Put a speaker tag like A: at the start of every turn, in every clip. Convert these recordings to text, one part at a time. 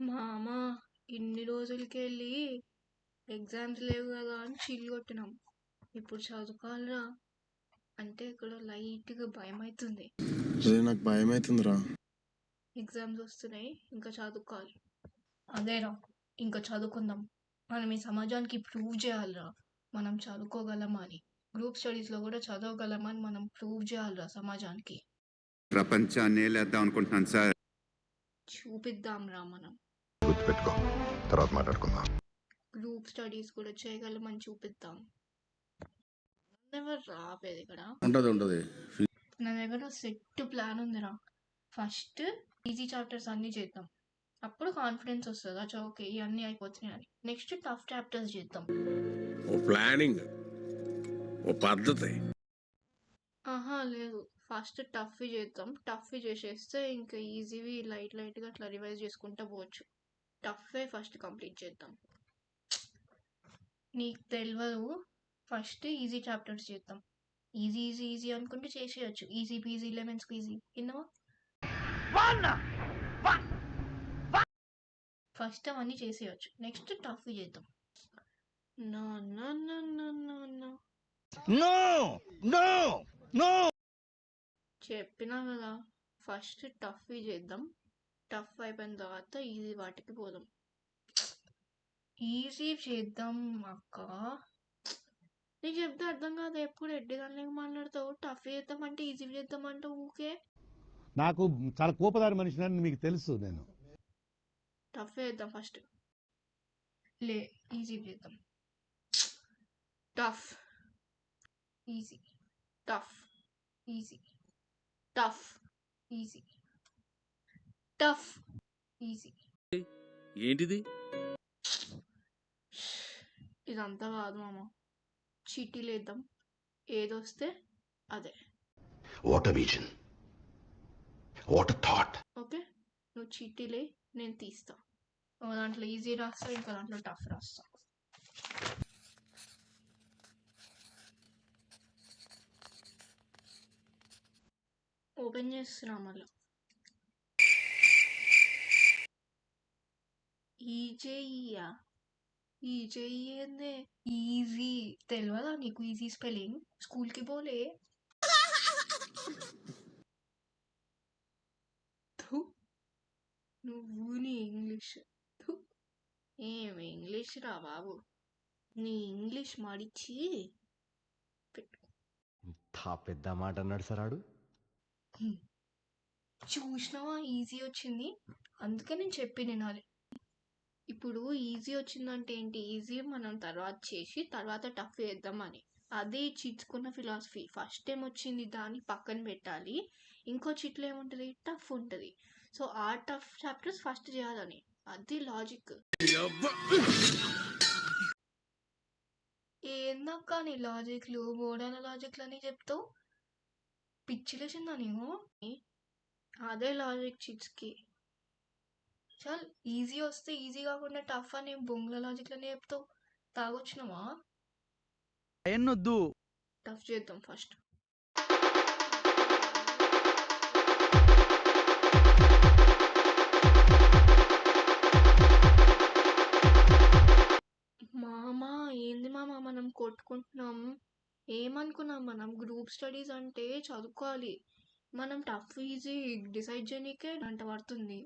A: మామ ఇన్ని రోజులకెళ్ళి ఎగ్జామ్స్ లేవు కదా అని చిల్ కొట్టినాం. ఇప్పుడు చదువుకోవాలిరా అంటే ఇక్కడ లైట్గా భయం అవుతుంది.
B: నాకు భయం అవుతుందిరా.
A: ఎగ్జామ్స్ వస్తున్నాయి, ఇంకా చదువుకోవాలి. అదేరా, ఇంకా చదువుకుందాం. మనం ఈ సమాజానికి ప్రూవ్ చేయాలిరా మనం చదువుకోగలమని. గ్రూప్ స్టడీస్లో కూడా చదవగలమని మనం ప్రూవ్ చేయాలిరా సమాజానికి.
C: ప్రపంచాన్ని లేద్దాం అనుకుంటున్నాను సార్.
A: చూపిద్దాంరా మనం.
D: గుర్తుపెట్టుకో, తర్వాత మాట్లాడుకుందాం.
A: గ్రూప్ స్టడీస్ కూడా చేయగలమని చూపిద్దాం. ఎవరు రాపేది ఇక్కడ
B: ఉంటది.
A: నా దగ్గర సెట్ ప్లాన్ ఉందిరా. ఫస్ట్ ఈజీ చాప్టర్స్ అన్నీ చేద్దాం, అప్పుడు కాన్ఫిడెన్స్ వస్తుంది. అచ్చా ఓకే ఇవన్నీ అయిపోతున్నాయి అని. నెక్స్ట్ టఫ్ చాప్టర్స్ చేద్దాం.
E: ఓ ప్లానింగ్, ఓ పద్ధతి.
A: ఆహా లేదు, ఫస్ట్ టఫ్ చేద్దాం. టఫ్ చేసేస్తే ఇంకా ఈజీవి లైట్గా అట్లా రివైజ్ చేసుకుంటూ పోవచ్చు. టఫే ఫస్ట్ కంప్లీట్ చేద్దాం. నీకు తెలియదు, ఫస్ట్ ఈజీ చాప్టర్స్ చేద్దాం. ఈజీ అనుకుంటే చేసేయచ్చు. ఈజీ పీజీ లెమన్ స్క్వీజీ విన్నావా? ఫస్ట్ అవన్నీ చేసేయచ్చు, నెక్స్ట్ టఫ్ చేద్దాం. చెప్పినా కదా, ఫస్ట్ టఫ్ చేద్దాం. టఫ్ అయిపోయిన తర్వాత ఈజీ వాటికి పోదాం. ఈజీ చేద్దాం అక్క. నీకు చెప్తే అర్థం కాదు, ఎప్పుడు ఎడ్డిదానిలాగా మాట్లాడతావు. టఫ్ చేద్దామంటే ఈజీ చేద్దామంటే ఊకే.
F: నాకు చాలా కోపదారి మనిషిని మీకు తెలుసు. నేను
A: టఫ్ చేద్దాం ఫస్ట్. ఈజీ చేద్దాం. Tough easy, tough easy, tough easy, tough easy.
E: ఏంటిది?
A: ఇదంతా కాదు మామ, చీటీలు వేద్దాం. ఏదొస్తే అదే.
D: What a vision, what a thought.
A: Okay, నువ్వు చీటీలే, నేను తీస్తా. ఒక దాంట్లో ఈజీ రాస్తా, ఇంకా దాంట్లో టఫ్ రాస్తా. ఓపెన్ చేస్తున్నా మళ్ళీ. ఈజేయ్యా, ఈజేయ్యేందే? ఈజీ తెలియదా నీకు? ఈజీ స్పెల్లింగ్ స్కూల్కి పోలే? నువ్వు నీ ఇంగ్లీష్, ఏం ఇంగ్లీష్ రా బాబు, నీ ఇంగ్లీష్ మడిచి పెట్టు.
G: పెద్ద మాట అన్నాడు సార్ ఆడు.
A: చూసినావా ఈజీ వచ్చింది, అందుకే నేను చెప్పి వినాలి. ఇప్పుడు ఈజీ వచ్చిందంటే ఏంటి? ఈజీ మనం తర్వాత చేసి తర్వాత టఫ్ చేద్దామని. అదే చిచ్చుకున్న ఫిలాసఫీ. ఫస్ట్ టైం వచ్చింది దాన్ని పక్కన పెట్టాలి, ఇంకో చిట్లో ఏముంటుంది? టఫ్ ఉంటుంది. సో ఆ టఫ్ చాప్టర్స్ ఫస్ట్ చేయాలని, అది లాజిక్. ఏందక్క నీ లాజిక్లు, బోర్డన లాజిక్లు అని చెప్తావు? పిచ్చిలేసిందా నీవు? అదే లాజిక్ చిట్స్కి. చాలు, ఈజీ వస్తే ఈజీ కాకుండా టఫ్ అని బొంగుల లాజిక్లనే చెప్తావు. తాగొచ్చినావా?
H: ఎన్నొద్దు,
A: టఫ్ చేద్దాం ఫస్ట్. మామా ఏంది మామ మనం కొట్టుకుంటున్నాం? ఏమనుకున్నాం మనం? గ్రూప్ స్టడీస్ అంటే చదువుకోవాలి. మనం టఫ్ ఈజీ డిసైడ్ చేయడానికే గంట పడుతుంది.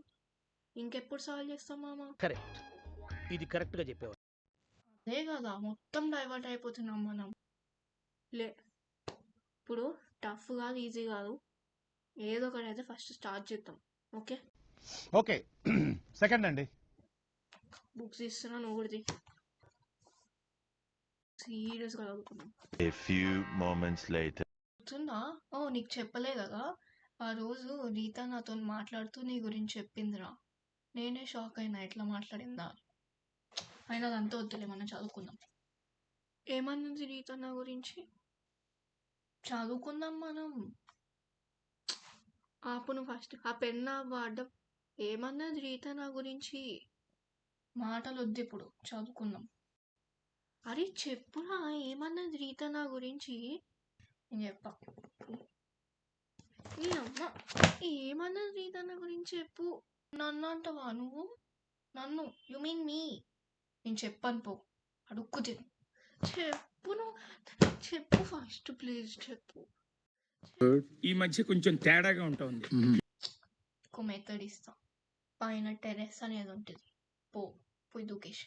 A: ఇంకెప్పుడు సాల్వ్ చేస్తాం మామ?
H: కరెక్ట్, ఇది కరెక్ట్ గా చెప్పేవారు.
A: అదే కదా, మొత్తం డైవర్ట్ అయిపోతున్నాం మనం. ఇప్పుడు టఫ్ కాదు, ఈజీ కాదు, ఏదో ఒకటి అయితే ఫస్ట్ స్టార్ట్ చేద్దాం. Okay
F: okay. సెకండ్ అండి.
A: బుక్స్ ఇస్తున్నా, నువ్వు కూడా సీరియస్గా చదువుకున్నాం.
I: A few moments later.
A: గుర్తుందా? ఓ నీకు చెప్పలే కదా, ఆ రోజు రీతా నాతో మాట్లాడుతూ నీ గురించి చెప్పిందిరా. నేనే షాక్ అయినా, ఎట్లా మాట్లాడిందా. అయినా అదంతా వద్దులే, మనం చదువుకుందాం. ఏమన్నది రీతా నా గురించి? చదువుకుందాం మనం. ఆపును ఫస్ట్ ఆ పెన్నా వాడడం. ఏమన్నది రీతా నా గురించి? మాటలు వద్దు, ఇప్పుడు చదువుకుందాం. అరే చెప్పురా, ఏమన్నది రీతా నా గురించి? నేను చెప్పా. నీ అమ్మ, ఏమన్నది రీతా నా గురించి చెప్పు. నన్ను అంటావా నువ్వు? నన్ను యు మీన్ మీ నేను చెప్పాను పో అడుక్కు తిను చెప్పు ఫస్ట్ ప్లీజ్ చెప్పు
H: ఈ మధ్య కొంచెం తేడాగా ఉంటుంది.
A: ఒక మెథడ్ ఇస్తా పైన టెరెస్ అనేది ఉంటుంది పోయి దూకేసి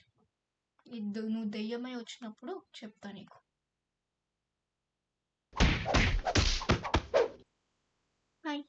A: నువ్వు దెయ్యమై వచ్చినప్పుడు చెప్తా నీకు బాయ్